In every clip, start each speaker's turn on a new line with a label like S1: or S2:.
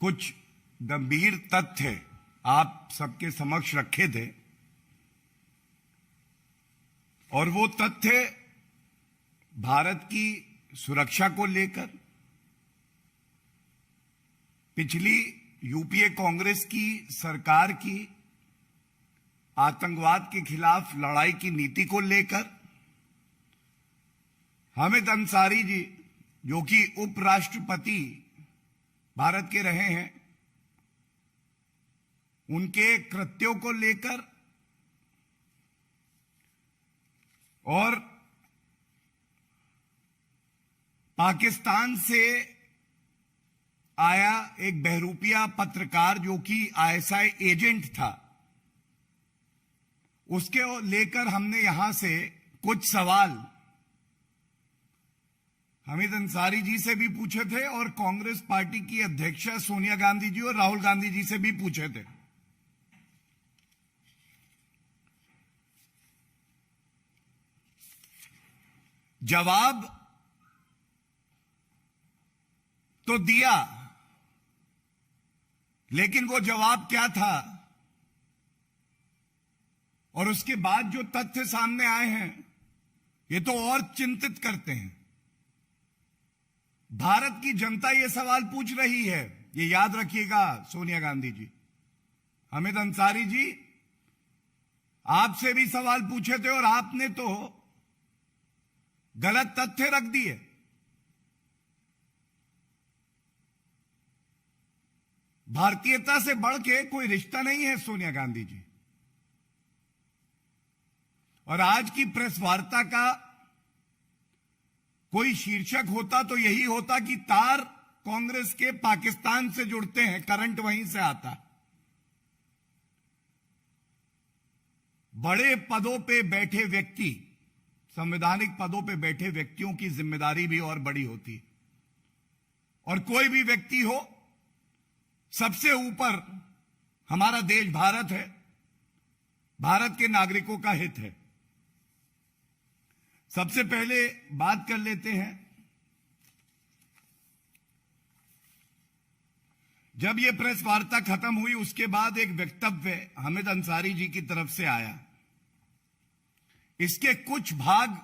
S1: कुछ गंभीर तथ्य आप सबके समक्ष रखे थे और वो तथ्य भारत की सुरक्षा को लेकर पिछली यूपीए कांग्रेस की सरकार की आतंकवाद के खिलाफ लड़ाई की नीति को लेकर हामिद अंसारी जी, जो कि उपराष्ट्रपति भारत के रहे हैं, उनके कृत्यों को लेकर और पाकिस्तान से आया एक बहरूपिया पत्रकार जो कि आईएसआई एजेंट था, उसके लेकर हमने यहां से कुछ सवाल हामिद अंसारी जी से भी पूछे थे और कांग्रेस पार्टी की अध्यक्षा सोनिया गांधी जी और राहुल गांधी जी से भी पूछे थे। जवाब तो दिया, लेकिन वो जवाब क्या था और उसके बाद जो तथ्य सामने आए हैं ये तो और चिंतित करते हैं। भारत की जनता ये सवाल पूछ रही है, ये याद रखिएगा सोनिया गांधी जी, हामिद अंसारी जी, आपसे भी सवाल पूछे थे और आपने तो गलत तथ्य रख दिए। भारतीयता से बढ़ के कोई रिश्ता नहीं है सोनिया गांधी जी। और आज की प्रेस वार्ता का कोई शीर्षक होता तो यही होता कि तार कांग्रेस के पाकिस्तान से जुड़ते हैं, करंट वहीं से आता। बड़े पदों पे बैठे व्यक्ति, संवैधानिक पदों पे बैठे व्यक्तियों की जिम्मेदारी भी और बड़ी होती है। और कोई भी व्यक्ति हो, सबसे ऊपर हमारा देश भारत है, भारत के नागरिकों का हित है। सबसे पहले बात कर लेते हैं, जब यह प्रेस वार्ता खत्म हुई उसके बाद एक वक्तव्य हामिद अंसारी जी की तरफ से आया। इसके कुछ भाग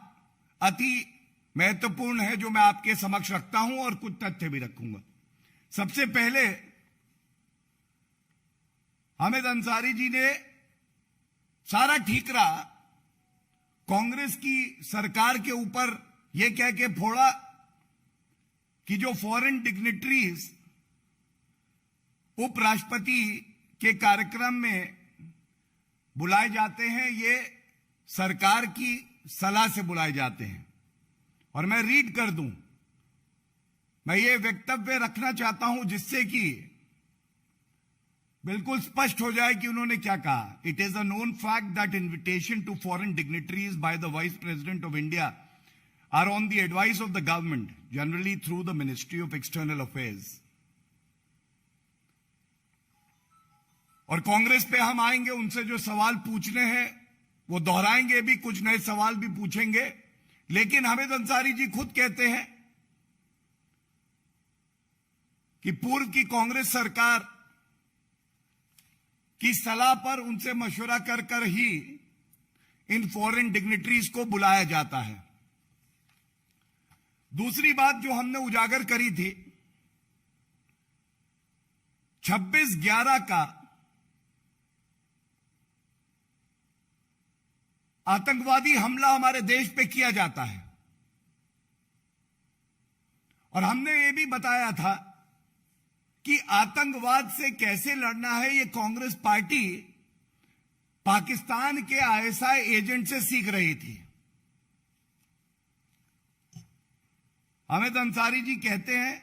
S1: अति महत्वपूर्ण है जो मैं आपके समक्ष रखता हूं और कुछ तथ्य भी रखूंगा। सबसे पहले हामिद अंसारी जी ने सारा ठीकरा कांग्रेस की सरकार के ऊपर यह कह के फोड़ा कि जो फॉरेन डिग्निटरीज उपराष्ट्रपति के कार्यक्रम में बुलाए जाते हैं, ये सरकार की सलाह से बुलाए जाते हैं। और मैं रीड कर दूं, मैं ये वक्तव्य रखना चाहता हूं जिससे कि बिल्कुल स्पष्ट हो जाए कि उन्होंने क्या कहा। It is a known fact that invitation to foreign dignitaries by the vice president of India are on the advice of the government, generally through the ministry of external affairs. और कांग्रेस पे हम आएंगे, उनसे जो सवाल पूछने हैं वो दोहराएंगे भी, कुछ नए सवाल भी पूछेंगे। लेकिन हामिद अंसारी जी खुद कहते हैं कि पूर्व की कांग्रेस सरकार की सलाह पर उनसे मशवरा कर कर ही इन फॉरेन डिग्निटरीज को बुलाया जाता है। दूसरी बात जो हमने उजागर करी थी, 26/11 का आतंकवादी हमला हमारे देश पे किया जाता है और हमने ये भी बताया था कि आतंकवाद से कैसे लड़ना है ये कांग्रेस पार्टी पाकिस्तान के आईएसआई एजेंट से सीख रही थी। हामिद अंसारी जी कहते हैं,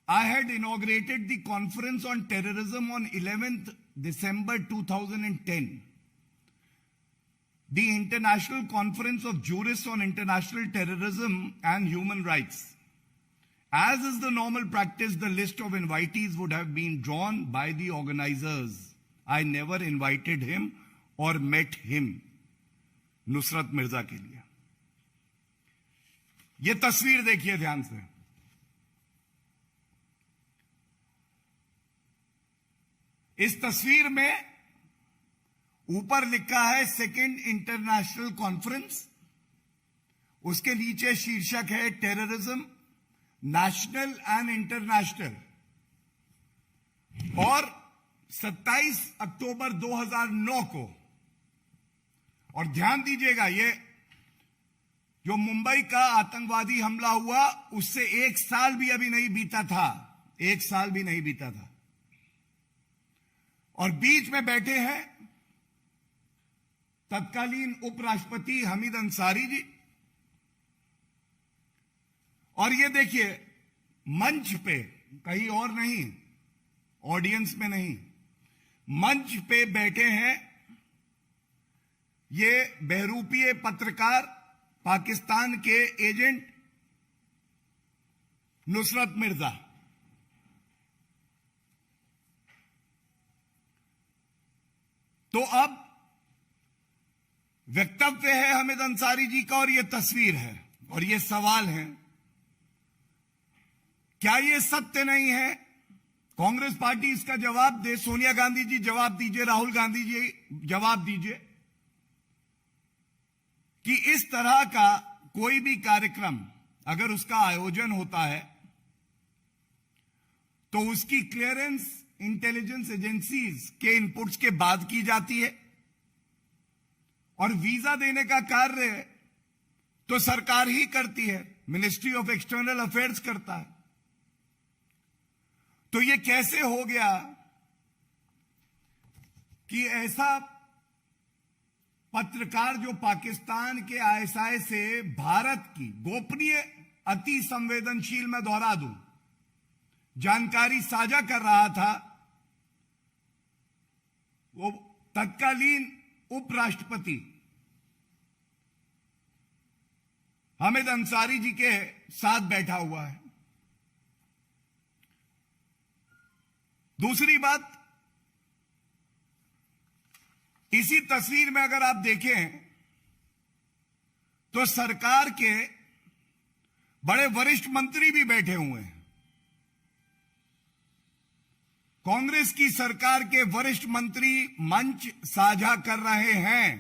S1: I had inaugurated the conference on terrorism on 11th December 2010, the International Conference of Jurists on International Terrorism and Human Rights. As is the normal practice, the list of invitees would have been drawn by the organizers. I never invited him or met him. Nusrat Mirza के लिए। ये तस्वीर देखिए ध्यान से। इस तस्वीर में ऊपर लिखा है सेकेंड इंटरनेशनल कॉन्फ्रेंस, उसके नीचे शीर्षक है टेररिज्म नेशनल एंड इंटरनेशनल, और 27 अक्टूबर 2009 को, और ध्यान दीजिएगा ये जो मुंबई का आतंकवादी हमला हुआ उससे 1 साल भी अभी नहीं बीता था, 1 साल भी नहीं बीता था, और बीच में बैठे हैं तत्कालीन उपराष्ट्रपति हामिद अंसारी जी, और ये देखिए मंच पे, कहीं और नहीं, ऑडियंस में नहीं, मंच पे बैठे हैं ये बहरूपीय पत्रकार पाकिस्तान के एजेंट नुसरत मिर्जा। तो अब वक्तव्य है हामिद अंसारी जी का और ये तस्वीर है और ये सवाल है, क्या ये सत्य नहीं है? कांग्रेस पार्टी इसका जवाब दे, सोनिया गांधी जी जवाब दीजिए, राहुल गांधी जी जवाब दीजिए कि इस तरह का कोई भी कार्यक्रम अगर उसका आयोजन होता है तो उसकी क्लियरेंस इंटेलिजेंस एजेंसीज के इनपुट्स के बाद की जाती है, और वीजा देने का कार्य तो सरकार ही करती है, मिनिस्ट्री ऑफ एक्सटर्नल अफेयर्स करता है। तो ये कैसे हो गया कि ऐसा पत्रकार जो पाकिस्तान के आईएसआई से भारत की गोपनीय अति संवेदनशील, मैं दोहरा दूं, जानकारी साझा कर रहा था, वो तत्कालीन उपराष्ट्रपति हामिद अंसारी जी के साथ बैठा हुआ है। दूसरी बात, इसी तस्वीर में अगर आप देखें तो सरकार के बड़े वरिष्ठ मंत्री भी बैठे हुए हैं। कांग्रेस की सरकार के वरिष्ठ मंत्री मंच साझा कर रहे हैं।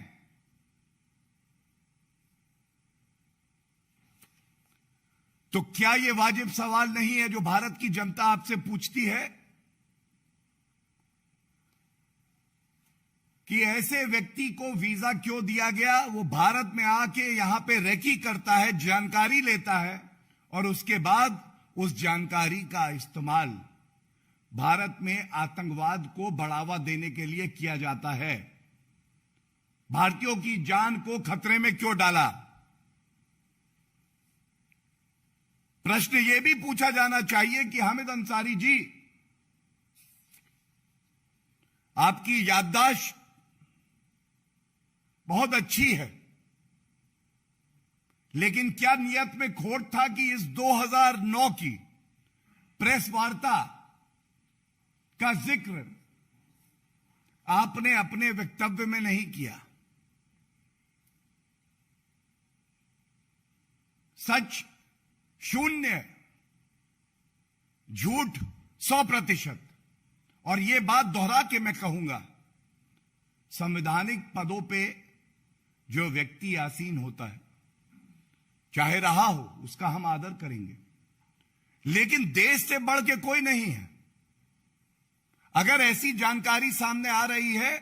S1: तो क्या यह वाजिब सवाल नहीं है जो भारत की जनता आपसे पूछती है कि ऐसे व्यक्ति को वीजा क्यों दिया गया? वो भारत में आके यहां पे रेकी करता है, जानकारी लेता है, और उसके बाद उस जानकारी का इस्तेमाल भारत में आतंकवाद को बढ़ावा देने के लिए किया जाता है। भारतीयों की जान को खतरे में क्यों डाला? प्रश्न यह भी पूछा जाना चाहिए कि हामिद अंसारी जी, आपकी याददाश्त बहुत अच्छी है, लेकिन क्या नियत में खोट था कि इस 2009 की प्रेस वार्ता का जिक्र आपने अपने वक्तव्य में नहीं किया? सच 0, झूठ 100%। और यह बात दोहरा के मैं कहूंगा, संवैधानिक पदों पे जो व्यक्ति आसीन होता है, चाहे रहा हो, उसका हम आदर करेंगे, लेकिन देश से बढ़ के कोई नहीं है। अगर ऐसी जानकारी सामने आ रही है,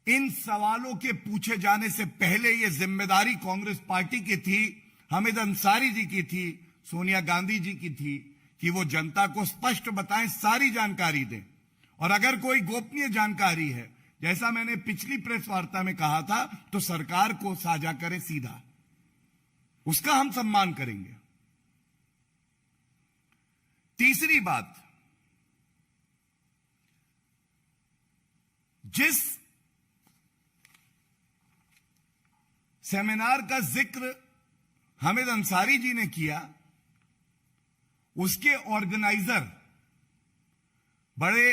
S1: इन सवालों के पूछे जाने से पहले यह जिम्मेदारी कांग्रेस पार्टी की थी, हामिद अंसारी जी की थी, सोनिया गांधी जी की थी कि वो जनता को स्पष्ट बताएं, सारी जानकारी दें। और अगर कोई गोपनीय जानकारी है, जैसा मैंने पिछली प्रेस वार्ता में कहा था, तो सरकार को साझा करें सीधा, उसका हम सम्मान करेंगे। तीसरी बात, जिस सेमिनार का जिक्र हामिद अंसारी जी ने किया, उसके ऑर्गेनाइजर बड़े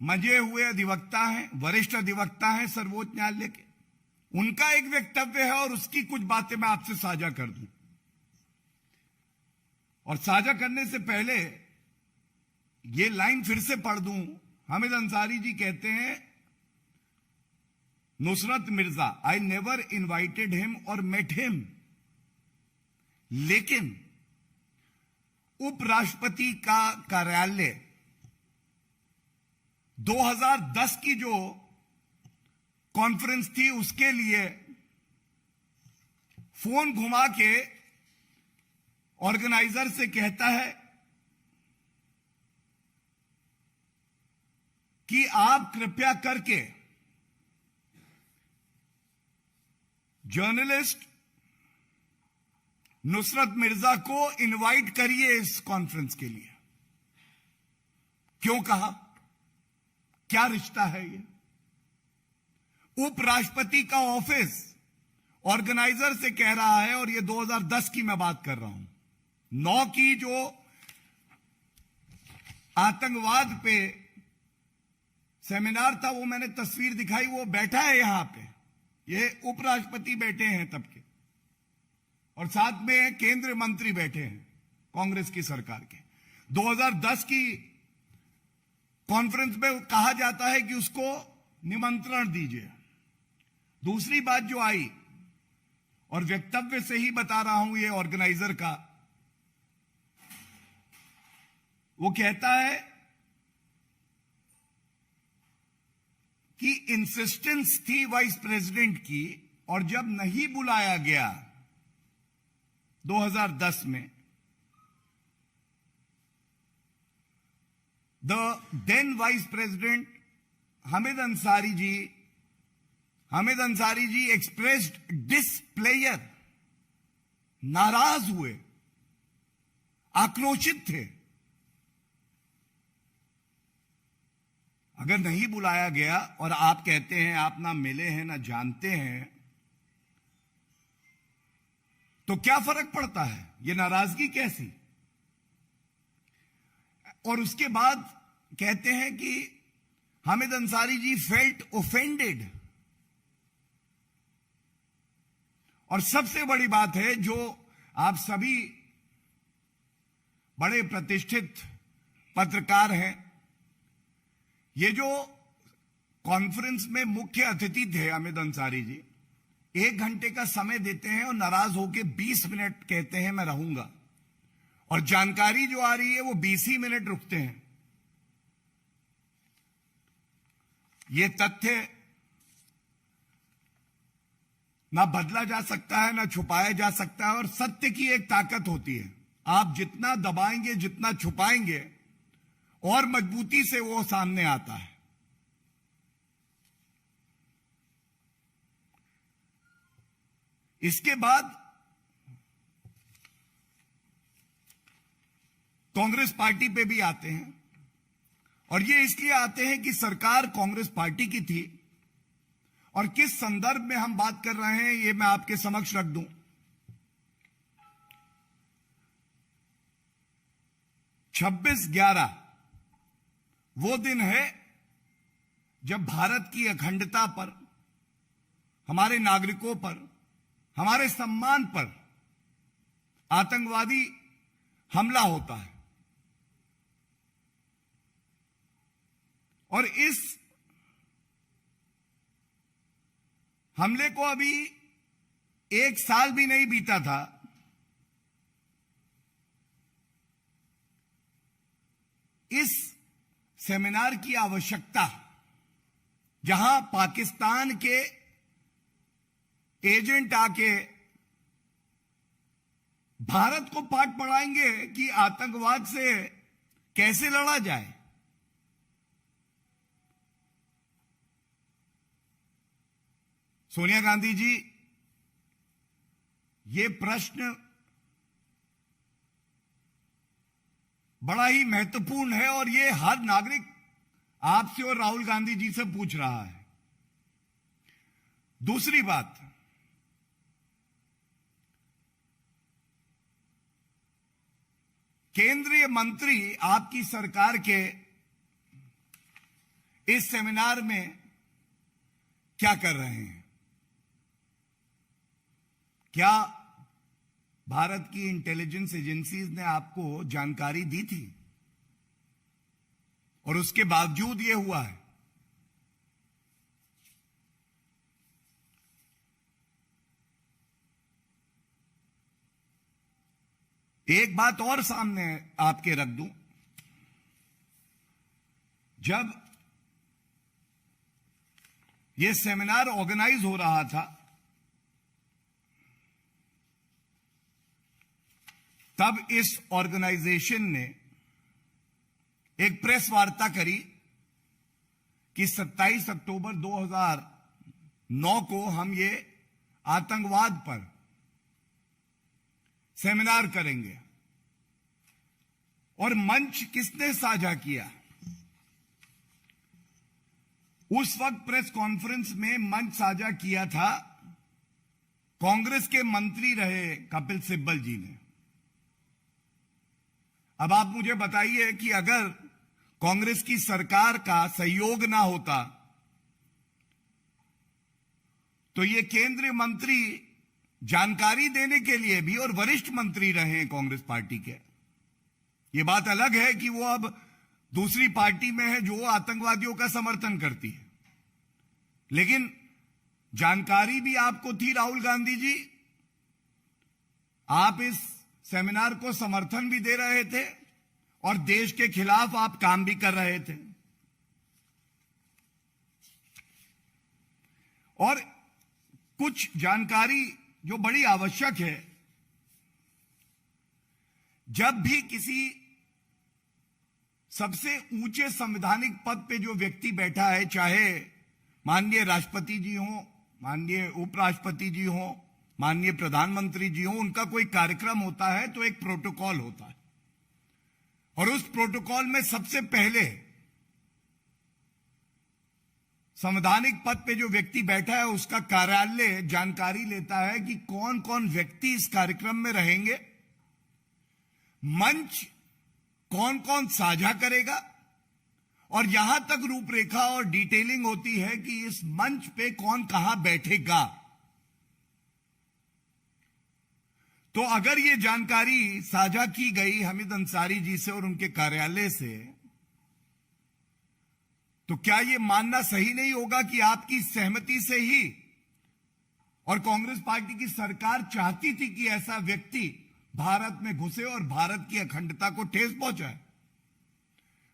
S1: मंजे हुए अधिवक्ता हैं, वरिष्ठ अधिवक्ता हैं सर्वोच्च न्यायालय के। उनका एक वक्तव्य है और उसकी कुछ बातें मैं आपसे साझा कर दूं। और साझा करने से पहले ये लाइन फिर से पढ़ दूं। हामिद अंसारी जी कहते हैं, Nusrat Mirza, I never invited him और मेट हिम, लेकिन उपराष्ट्रपति का कार्यालय 2010 की जो कॉन्फ्रेंस थी उसके लिए फोन घुमा के ऑर्गेनाइजर से कहता है कि आप कृपया करके जर्नलिस्ट नुसरत मिर्जा को इनवाइट करिए इस कॉन्फ्रेंस के लिए। क्यों कहा? क्या रिश्ता है ये? उपराष्ट्रपति का ऑफिस ऑर्गेनाइजर से कह रहा है, और ये 2010 की मैं बात कर रहा हूं, 9 की जो आतंकवाद पे सेमिनार था, वो मैंने तस्वीर दिखाई, वो बैठा है यहां पे, ये उपराष्ट्रपति बैठे हैं तब के, और साथ में केंद्रीय मंत्री बैठे हैं कांग्रेस की सरकार के। 2010 की कॉन्फ्रेंस में कहा जाता है कि उसको निमंत्रण दीजिए। दूसरी बात जो आई, और वक्तव्य से ही बता रहा हूं ये ऑर्गेनाइजर का, वो कहता है कि इंसिस्टेंस थी वाइस प्रेसिडेंट की, और जब नहीं बुलाया गया 2010 में, the then vice president Hamid Ansari ji expressed displeasure, नाराज हुए, आक्रोशित थे। अगर नहीं बुलाया गया और आप कहते हैं आप ना मिले हैं ना जानते हैं, तो क्या फर्क पड़ता है? ये नाराजगी कैसी? और उसके बाद कहते हैं कि हामिद अंसारी जी फेल्ट ऑफेंडेड। और सबसे बड़ी बात है, जो आप सभी बड़े प्रतिष्ठित पत्रकार हैं, ये जो कॉन्फ्रेंस में मुख्य अतिथि थे हामिद अंसारी जी, 1 घंटे का समय देते हैं और नाराज होकर 20 मिनट कहते हैं मैं रहूंगा, और जानकारी जो आ रही है वो 20 ही मिनट रुकते हैं। ये तथ्य ना बदला जा सकता है, ना छुपाया जा सकता है, और सत्य की एक ताकत होती है, आप जितना दबाएंगे, जितना छुपाएंगे, और मजबूती से वो सामने आता है। इसके बाद कांग्रेस पार्टी पे भी आते हैं, और ये इसलिए आते हैं कि सरकार कांग्रेस पार्टी की थी, और किस संदर्भ में हम बात कर रहे हैं ये मैं आपके समक्ष रख दूं। 26/11 वो दिन है जब भारत की अखंडता पर, हमारे नागरिकों पर, हमारे सम्मान पर आतंकवादी हमला होता है। और इस हमले को अभी 1 साल भी नहीं बीता था, इस सेमिनार की आवश्यकता, जहां पाकिस्तान के एजेंट आके भारत को पाठ पढ़ाएंगे कि आतंकवाद से कैसे लड़ा जाए। सोनिया गांधी जी, ये प्रश्न बड़ा ही महत्वपूर्ण है, और ये हर नागरिक आपसे और राहुल गांधी जी से पूछ रहा है। दूसरी बात, केंद्रीय मंत्री आपकी सरकार के इस सेमिनार में क्या कर रहे हैं? क्या भारत की इंटेलिजेंस एजेंसीज ने आपको जानकारी दी थी? और उसके बावजूद ये हुआ है। एक बात और सामने आपके रख दूं, जब यह सेमिनार ऑर्गेनाइज हो रहा था तब इस ऑर्गेनाइजेशन ने एक प्रेस वार्ता करी कि 27 अक्टूबर 2009 को हम ये आतंकवाद पर सेमिनार करेंगे। और मंच किसने साझा किया? उस वक्त प्रेस कॉन्फ्रेंस में मंच साझा किया था कांग्रेस के मंत्री रहे कपिल सिब्बल जी ने। अब आप मुझे बताइए कि अगर कांग्रेस की सरकार का सहयोग ना होता तो ये केंद्रीय मंत्री जानकारी देने के लिए भी, और वरिष्ठ मंत्री रहे हैं कांग्रेस पार्टी के, ये बात अलग है कि वो अब दूसरी पार्टी में है जो आतंकवादियों का समर्थन करती है, लेकिन जानकारी भी आपको थी राहुल गांधी जी। आप इस सेमिनार को समर्थन भी दे रहे थे और देश के खिलाफ आप काम भी कर रहे थे। और कुछ जानकारी जो बड़ी आवश्यक है, जब भी किसी सबसे ऊंचे संवैधानिक पद पे जो व्यक्ति बैठा है, चाहे माननीय राष्ट्रपति जी हो, माननीय उपराष्ट्रपति जी हो, माननीय प्रधानमंत्री जी हो, उनका कोई कार्यक्रम होता है तो एक प्रोटोकॉल होता है, और उस प्रोटोकॉल में सबसे पहले संवैधानिक पद पे जो व्यक्ति बैठा है उसका कार्यालय जानकारी लेता है कि कौन कौन व्यक्ति इस कार्यक्रम में रहेंगे, मंच कौन कौन साझा करेगा, और यहां तक रूपरेखा और डिटेलिंग होती है कि इस मंच पे कौन कहां बैठेगा। तो अगर ये जानकारी साझा की गई हामिद अंसारी जी से और उनके कार्यालय से, तो क्या यह मानना सही नहीं होगा कि आपकी सहमति से ही, और कांग्रेस पार्टी की सरकार चाहती थी कि ऐसा व्यक्ति भारत में घुसे और भारत की अखंडता को ठेस पहुंचाए?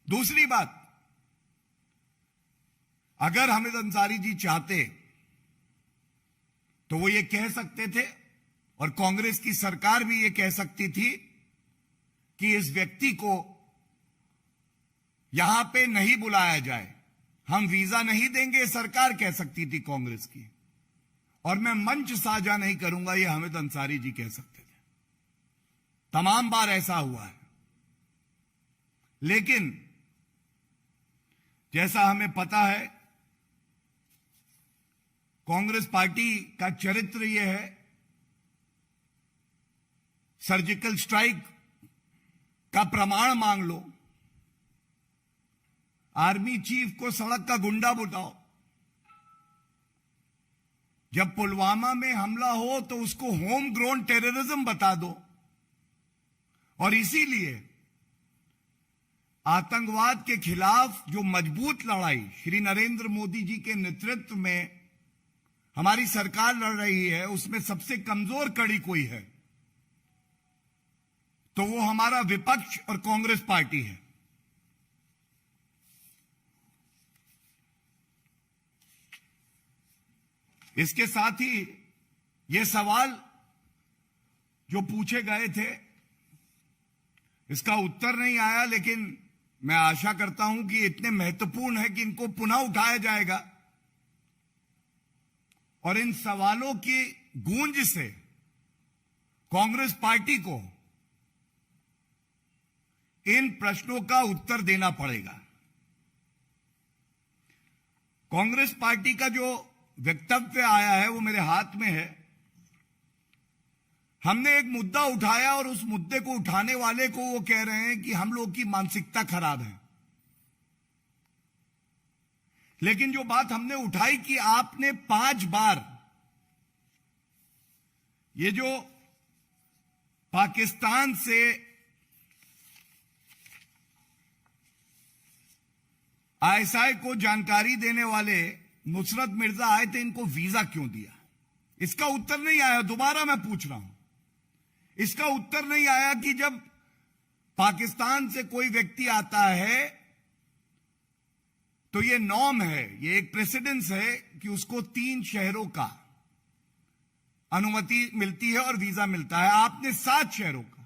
S1: दूसरी बात, अगर हामिद अंसारी जी चाहते तो वो ये कह सकते थे, और कांग्रेस की सरकार भी ये कह सकती थी कि इस व्यक्ति को यहां पे नहीं बुलाया जाए, हम वीजा नहीं देंगे, सरकार कह सकती थी कांग्रेस की, और मैं मंच साझा नहीं करूंगा, ये हामिद अंसारी जी कह सकते थे। तमाम बार ऐसा हुआ है। लेकिन जैसा हमें पता है, कांग्रेस पार्टी का चरित्र यह है, सर्जिकल स्ट्राइक का प्रमाण मांग लो, आर्मी चीफ को सड़क का गुंडा बताओ, जब पुलवामा में हमला हो तो उसको होम ग्रोन टेररिज्म बता दो। और इसीलिए आतंकवाद के खिलाफ जो मजबूत लड़ाई श्री नरेंद्र मोदी जी के नेतृत्व में हमारी सरकार लड़ रही है, उसमें सबसे कमजोर कड़ी कोई है तो वो हमारा विपक्ष और कांग्रेस पार्टी है। इसके साथ ही ये सवाल जो पूछे गए थे, इसका उत्तर नहीं आया, लेकिन मैं आशा करता हूं कि इतने महत्वपूर्ण है कि इनको पुनः उठाया जाएगा, और इन सवालों की गूंज से कांग्रेस पार्टी को इन प्रश्नों का उत्तर देना पड़ेगा। कांग्रेस पार्टी का जो वक्तव्य आया है वो मेरे हाथ में है। हमने एक मुद्दा उठाया और उस मुद्दे को उठाने वाले को वो कह रहे हैं कि हम लोग की मानसिकता खराब है। लेकिन जो बात हमने उठाई कि आपने 5 बार ये जो पाकिस्तान से आईएसआई को जानकारी देने वाले नुसरत मिर्जा आए थे, इनको वीजा क्यों दिया? इसका उत्तर नहीं आया। दोबारा मैं पूछ रहा हूं, इसका उत्तर नहीं आया कि जब पाकिस्तान से कोई व्यक्ति आता है तो यह नॉर्म है, यह एक प्रेसिडेंस है कि उसको 3 शहरों का अनुमति मिलती है और वीजा मिलता है। आपने 7 शहरों का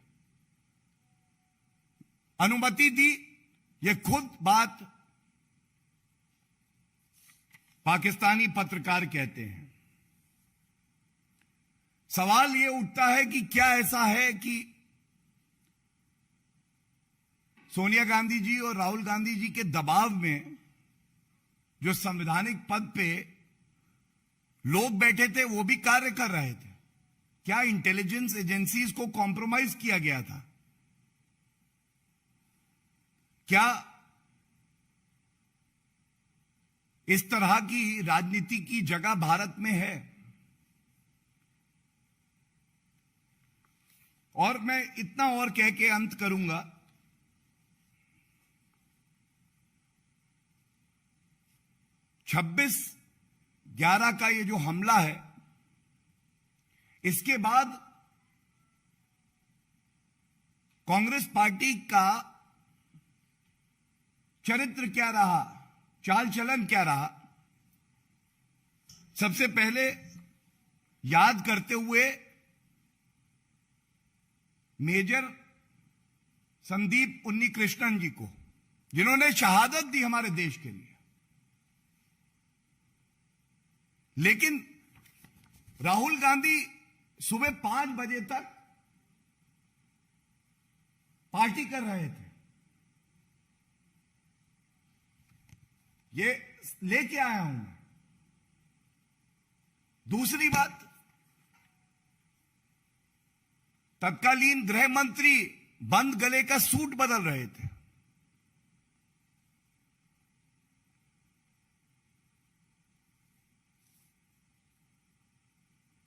S1: अनुमति दी। यह खुद बात पाकिस्तानी पत्रकार कहते हैं। सवाल यह उठता है कि क्या ऐसा है कि सोनिया गांधी जी और राहुल गांधी जी के दबाव में जो संवैधानिक पद पे लोग बैठे थे वो भी कार्य कर रहे थे? क्या इंटेलिजेंस एजेंसीज को कॉम्प्रोमाइज किया गया था? क्या इस तरह की राजनीति की जगह भारत में है? और मैं इतना और कह के अंत करूंगा, 26/11 का ये जो हमला है, इसके बाद कांग्रेस पार्टी का चरित्र क्या रहा, चाल चलन क्या रहा? सबसे पहले याद करते हुए मेजर संदीप उन्नीकृष्णन जी को, जिन्होंने शहादत दी हमारे देश के लिए, लेकिन राहुल गांधी सुबह 5 बजे तक पार्टी कर रहे थे। ये लेके आया हूं मैं। दूसरी बात, तत्कालीन गृह मंत्री बंद गले का सूट बदल रहे थे।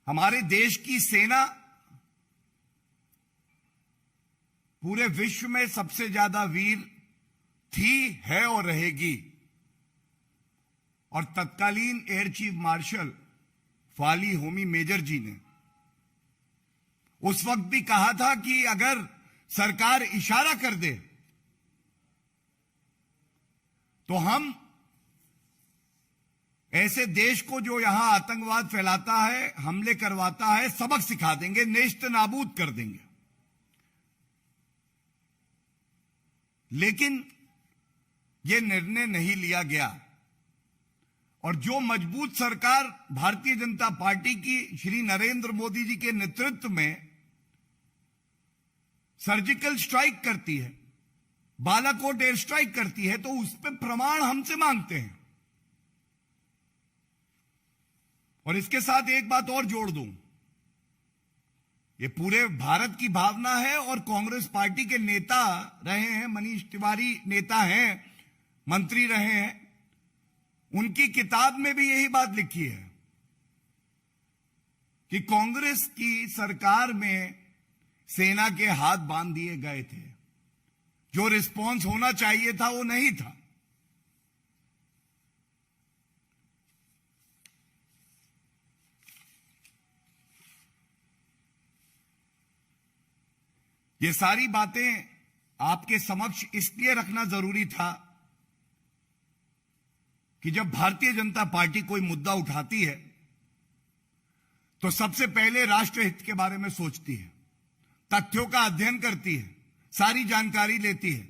S1: हमारे देश की सेना पूरे विश्व में सबसे ज्यादा वीर थी, है और रहेगी। और तत्कालीन air chief marshal Fali Homi Major ji ने उस वक्त भी कहा था कि अगर सरकार इशारा कर दे तो हम ऐसे देश को जो यहां आतंकवाद फैलाता है, हमले करवाता है, सबक सिखा देंगे, नेस्त नाबूद कर देंगे। लेकिन यह निर्णय नहीं लिया गया और जो मजबूत सरकार भारतीय जनता पार्टी की श्री नरेंद्र मोदी जी के नेतृत्व में सर्जिकल स्ट्राइक करती है, बालाकोट एयर स्ट्राइक करती है, तो उस पर प्रमाण हमसे मांगते हैं। और इसके साथ एक बात और जोड़ दूं, ये पूरे भारत की भावना है और कांग्रेस पार्टी के नेता रहे हैं, मनीष तिवारी नेता हैं, मंत्री रहे हैं, उनकी किताब में भी यही बात लिखी है कि कांग्रेस की सरकार में सेना के हाथ बांध दिए गए थे। जो रिस्पॉन्स होना चाहिए था वो नहीं था। ये सारी बातें आपके समक्ष इसलिए रखना जरूरी था कि जब भारतीय जनता पार्टी कोई मुद्दा उठाती है तो सबसे पहले राष्ट्रहित के बारे में सोचती है, तथ्यों का अध्ययन करती है, सारी जानकारी लेती है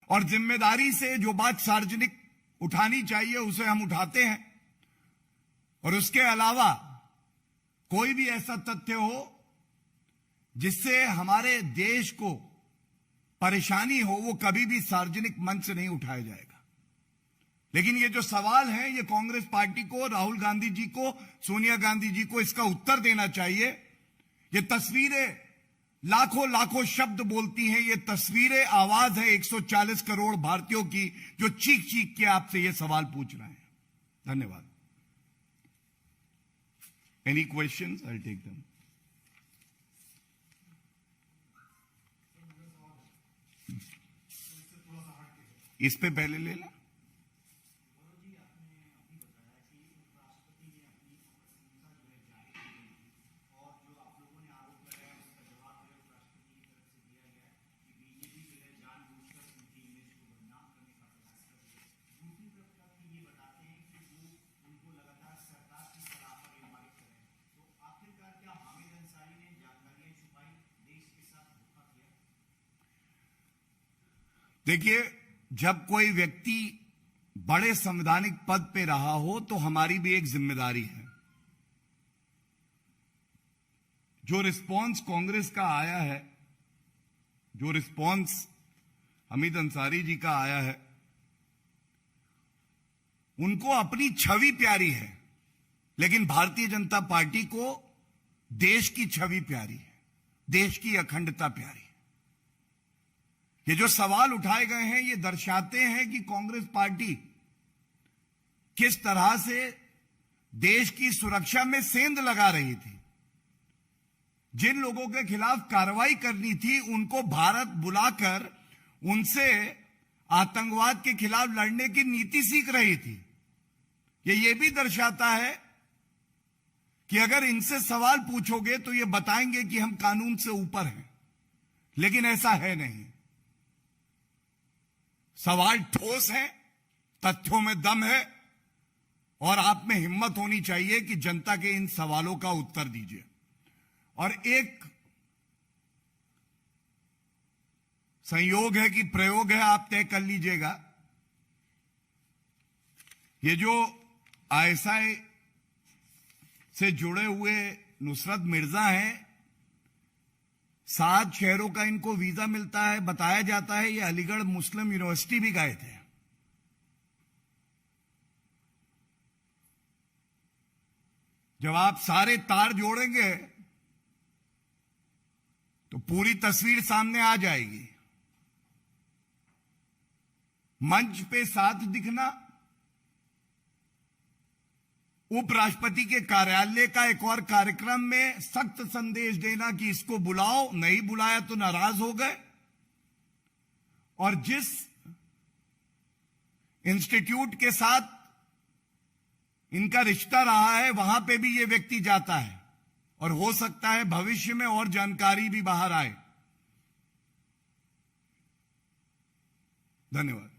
S1: और जिम्मेदारी से जो बात सार्वजनिक उठानी चाहिए उसे हम उठाते हैं। और उसके अलावा कोई भी ऐसा तथ्य हो जिससे हमारे देश को परेशानी हो, वो कभी भी सार्वजनिक मंच से नहीं उठाया जाएगा। लेकिन ये जो सवाल है, ये कांग्रेस पार्टी को, राहुल गांधी जी को, सोनिया गांधी जी को इसका उत्तर देना चाहिए। ये तस्वीरें लाखों लाखों शब्द बोलती हैं, ये तस्वीरें आवाज है 140 करोड़ भारतीयों की जो चीख चीख के आपसे ये सवाल पूछ रहे हैं। धन्यवाद। Any questions? I take them. इस पे पहले ले ला। देखिए, जब कोई व्यक्ति बड़े संवैधानिक पद पे रहा हो तो हमारी भी एक जिम्मेदारी है। जो रिस्पॉन्स कांग्रेस का आया है, जो रिस्पॉन्स हमीद अंसारी जी का आया है, उनको अपनी छवि प्यारी है, लेकिन भारतीय जनता पार्टी को देश की छवि प्यारी है, देश की अखंडता प्यारी है। ये जो सवाल उठाए गए हैं ये दर्शाते हैं कि कांग्रेस पार्टी किस तरह से देश की सुरक्षा में सेंध लगा रही थी। जिन लोगों के खिलाफ कार्रवाई करनी थी उनको भारत बुलाकर उनसे आतंकवाद के खिलाफ लड़ने की नीति सीख रही थी। ये भी दर्शाता है कि अगर इनसे सवाल पूछोगे तो ये बताएंगे कि हम कानून से ऊपर हैं, लेकिन ऐसा है नहीं। सवाल ठोस है, तथ्यों में दम है और आप में हिम्मत होनी चाहिए कि जनता के इन सवालों का उत्तर दीजिए। और एक संयोग है कि प्रयोग है, आप तय कर लीजिएगा। ये जो आईएसआई से जुड़े हुए नुसरत मिर्जा हैं, 7 शहरों का इनको वीजा मिलता है। बताया जाता है ये अलीगढ़ मुस्लिम यूनिवर्सिटी भी गए थे। जब आप सारे तार जोड़ेंगे तो पूरी तस्वीर सामने आ जाएगी। मंच पे साथ दिखना, उपराष्ट्रपति के कार्यालय का एक और कार्यक्रम में सख्त संदेश देना कि इसको बुलाओ, नहीं बुलाया तो नाराज हो गए। और जिस इंस्टीट्यूट के साथ इनका रिश्ता रहा है वहां पे भी ये व्यक्ति जाता है और हो सकता है भविष्य में और जानकारी भी बाहर आए। धन्यवाद।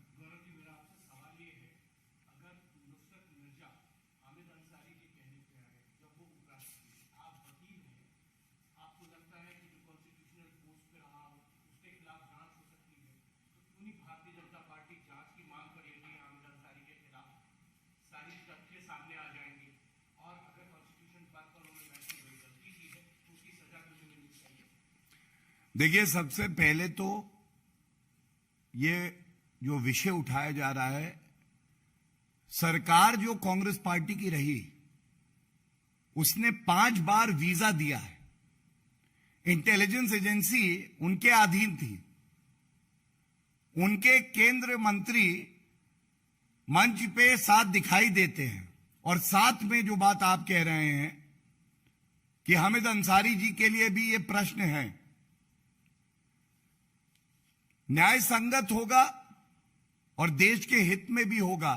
S1: देखिए, सबसे पहले तो ये जो विषय उठाया जा रहा है, सरकार जो कांग्रेस पार्टी की रही उसने 5 बार वीजा दिया है। इंटेलिजेंस एजेंसी उनके अधीन थी। उनके केंद्र मंत्री मंच पे साथ दिखाई देते हैं और साथ में जो बात आप कह रहे हैं कि हामिद अंसारी जी के लिए भी ये प्रश्न है, न्याय संगत होगा और देश के हित में भी होगा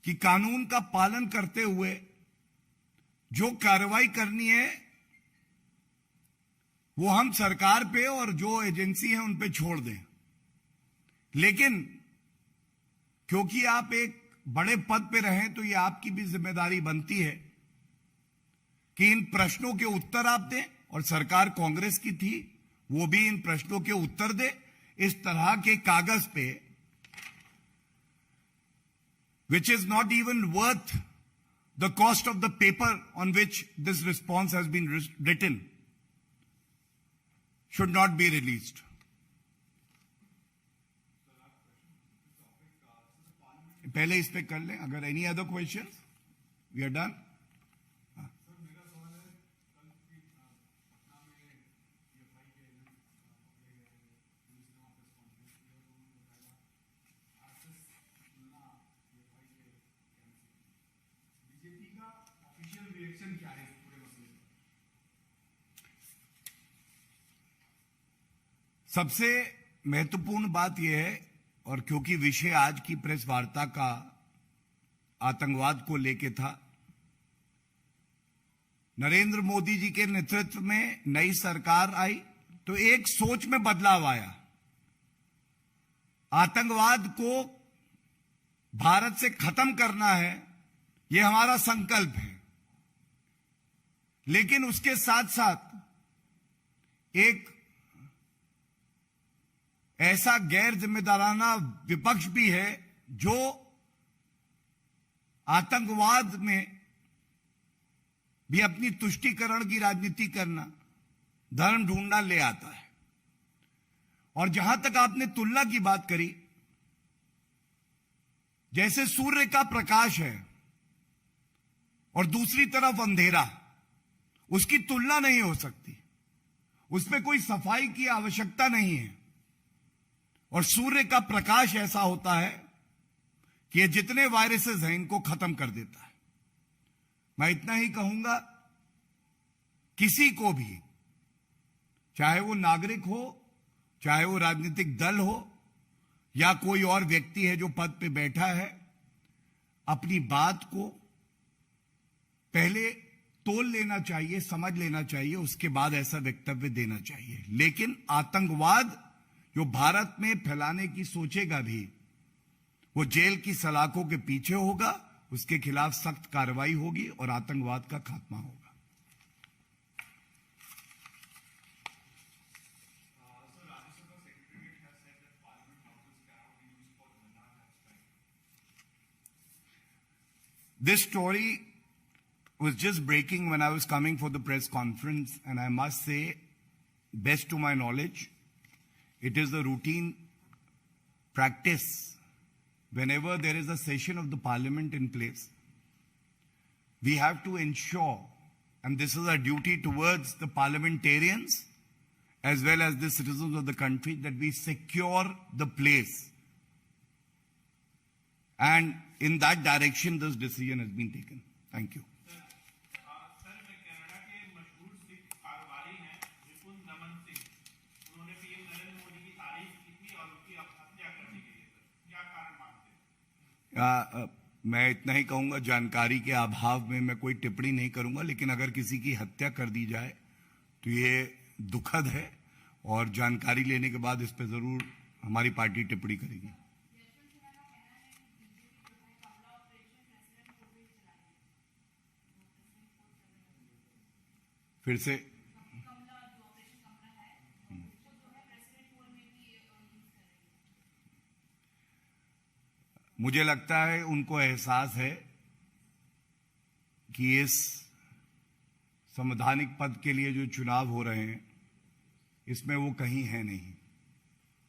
S1: कि कानून का पालन करते हुए जो कार्रवाई करनी है वो हम सरकार पे और जो एजेंसी है उन पे छोड़ दें। लेकिन क्योंकि आप एक बड़े पद पे रहें तो ये आपकी भी जिम्मेदारी बनती है कि इन प्रश्नों के उत्तर आप दें, और सरकार कांग्रेस की थी वो भी इन प्रश्नों के उत्तर दे। इस तरह के कागज पे which is not even worth the cost of the paper on which this response has been written should not be released. पहले इस पे कर लें, अगर any other question we are done. सबसे महत्वपूर्ण बात यह है, और क्योंकि विषय आज की प्रेस वार्ता का आतंकवाद को लेके था, नरेंद्र मोदी जी के नेतृत्व में नई सरकार आई तो एक सोच में बदलाव आया। आतंकवाद को भारत से खत्म करना है, यह हमारा संकल्प है। लेकिन उसके साथ साथ एक ऐसा गैर जिम्मेदाराना विपक्ष भी है जो आतंकवाद में भी अपनी तुष्टीकरण की राजनीति करना, धर्म ढूंढना ले आता है। और जहां तक आपने तुलना की बात करी, जैसे सूर्य का प्रकाश है और दूसरी तरफ अंधेरा, उसकी तुलना नहीं हो सकती, उसमें कोई सफाई की आवश्यकता नहीं है। और सूर्य का प्रकाश ऐसा होता है कि ये जितने वायरसेस हैं इनको खत्म कर देता है। मैं इतना ही कहूंगा, किसी को भी, चाहे वो नागरिक हो, चाहे वो राजनीतिक दल हो या कोई और व्यक्ति है जो पद पे बैठा है, अपनी बात को पहले तोल लेना चाहिए, समझ लेना चाहिए, उसके बाद ऐसा वक्तव्य देना चाहिए। लेकिन आतंकवाद जो भारत में फैलाने की सोचेगा भी, वो जेल की सलाखों के पीछे होगा, उसके खिलाफ सख्त कार्रवाई होगी और आतंकवाद का खात्मा होगा। This story was just breaking when I was coming for the press conference, and I must say, best to my knowledge, it is a routine practice whenever there is a session of the parliament in place. We have to ensure, and this is our duty towards the parliamentarians as well as the citizens of the country, that we secure the place. And in that direction, this decision has been taken. Thank you. मैं इतना ही कहूंगा, जानकारी के अभाव में मैं कोई टिप्पणी नहीं करूंगा, लेकिन अगर किसी की हत्या कर दी जाए तो ये दुखद है और जानकारी लेने के बाद इस पर जरूर हमारी पार्टी टिप्पणी करेगी। फिर से मुझे लगता है उनको एहसास है कि इस संवैधानिक पद के लिए जो चुनाव हो रहे हैं इसमें वो कहीं है नहीं,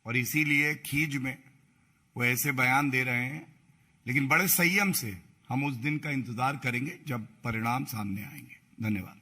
S1: और इसीलिए खीज में वो ऐसे बयान दे रहे हैं। लेकिन बड़े संयम से हम उस दिन का इंतजार करेंगे जब परिणाम सामने आएंगे। धन्यवाद।